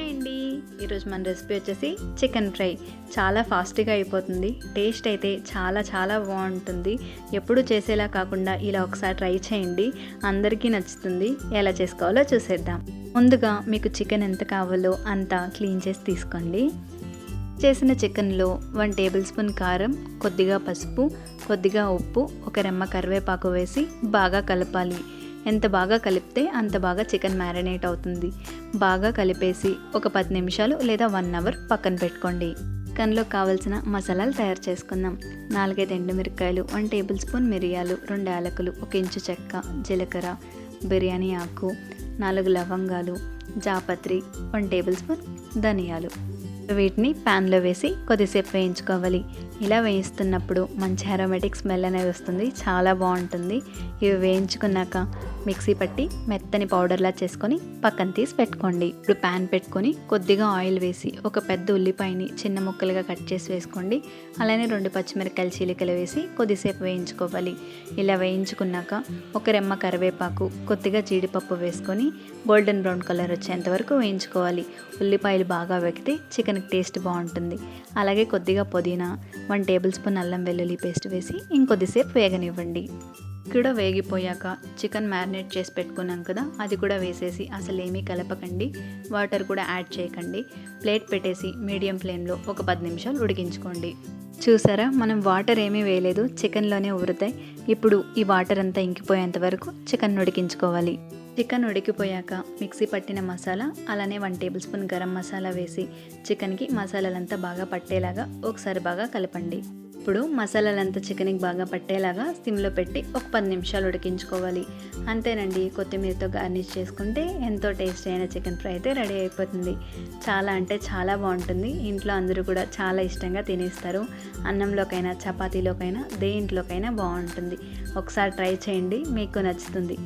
Hi అండి, ఈరోజు మన రెసిపీ వచ్చేసి చికెన్ ఫ్రై. చాలా ఫాస్ట్గా అయిపోతుంది, టేస్ట్ అయితే చాలా చాలా బాగుంటుంది. ఎప్పుడు చేసేలా కాకుండా ఇలా ఒకసారి ట్రై చేయండి, అందరికీ నచ్చుతుంది. ఎలా చేసుకోవాలో చూసేద్దాం. ముందుగా మీకు చికెన్ ఎంత కావాలో అంత క్లీన్ చేసి తీసుకోండి. చేసిన చికెన్లో 1 టేబుల్ స్పూన్ కారం, కొద్దిగా పసుపు, కొద్దిగా ఉప్పు, ఒక రెమ్మ కరివేపాకు వేసి బాగా కలపాలి. ఎంత బాగా కలిపితే అంత బాగా చికెన్ మ్యారినేట్ అవుతుంది. బాగా కలిపేసి ఒక 10 నిమిషాలు లేదా 1 అవర్ పక్కన పెట్టుకోండి. చికెన్లో కావాల్సిన మసాలాలు తయారు చేసుకుందాం. 4-5 ఎండుమిరపకాయలు, 1 టేబుల్ స్పూన్ మిరియాలు, 2 యాలకులు, 1 ఇంచు చెక్క, జీలకర్ర, బిర్యానీ ఆకు, 4 లవంగాలు, జాపత్రి, 1 టేబుల్ స్పూన్ ధనియాలు. వీటిని ప్యాన్లో వేసి కొద్దిసేపు వేయించుకోవాలి. ఇలా వేయిస్తున్నప్పుడు మంచి అరోమాటిక్ స్మెల్ అనేది వస్తుంది, చాలా బాగుంటుంది. ఇవి వేయించుకున్నాక మిక్సీ పట్టి మెత్తని పౌడర్లా చేసుకొని పక్కన తీసి పెట్టుకోండి. ఇప్పుడు ప్యాన్ పెట్టుకొని కొద్దిగా ఆయిల్ వేసి ఒక పెద్ద ఉల్లిపాయని చిన్న ముక్కలుగా కట్ చేసి వేసుకోండి. అలానే 2 పచ్చిమిరపకాయలు చీలికలు వేసి కొద్దిసేపు వేయించుకోవాలి. ఇలా వేయించుకున్నాక ఒక రెమ్మ కరివేపాకు, కొద్దిగా జీడిపప్పు వేసుకొని గోల్డెన్ బ్రౌన్ కలర్ వచ్చేంత వరకు వేయించుకోవాలి. ఉల్లిపాయలు బాగా వేగితే చికెన్కి టేస్ట్ బాగుంటుంది. అలాగే కొద్దిగా పుదీనా, 1 టేబుల్ స్పూన్ అల్లం వెల్లుల్లి పేస్ట్ వేసి ఇంకొద్దిసేపు వేగనివ్వండి. కూడా వేగిపోయాక చికెన్ మ్యారినేట్ చేసి పెట్టుకున్నాం కదా, అది కూడా వేసేసి అసలు ఏమీ కలపకండి, వాటర్ కూడా యాడ్ చేయకండి. ప్లేట్ పెట్టేసి మీడియం ఫ్లేమ్లో ఒక 10 నిమిషాలు ఉడికించుకోండి. చూసారా, మనం వాటర్ ఏమీ వేయలేదు, చికెన్లోనే ఊరుతాయి. ఇప్పుడు ఈ వాటర్ అంతా ఇంకిపోయేంత వరకు చికెన్ ఉడికించుకోవాలి. చికెన్ ఉడికిపోయాక మిక్సీ పట్టిన మసాలా, అలానే 1 టేబుల్ స్పూన్ గరం మసాలా వేసి చికెన్కి మసాలాలంతా బాగా పట్టేలాగా ఒకసారి బాగా కలపండి. ఇప్పుడు మసాలాలంతా చికెన్కి బాగా పట్టేలాగా సిమ్లో పెట్టి ఒక 10 నిమిషాలు ఉడికించుకోవాలి. అంతేనండి, కొత్తిమీరతో గార్నిష్ చేసుకుంటే ఎంతో టేస్ట్ అయిన చికెన్ ఫ్రై అయితే రెడీ అయిపోతుంది. చాలా అంటే చాలా బాగుంటుంది. ఇంట్లో అందరూ కూడా చాలా ఇష్టంగా తినేస్తారు. అన్నంలోకైనా చపాతీలోకైనా దేంట్లోకైనా బాగుంటుంది. ఒకసారి ట్రై చేయండి, మీకు నచ్చుతుంది.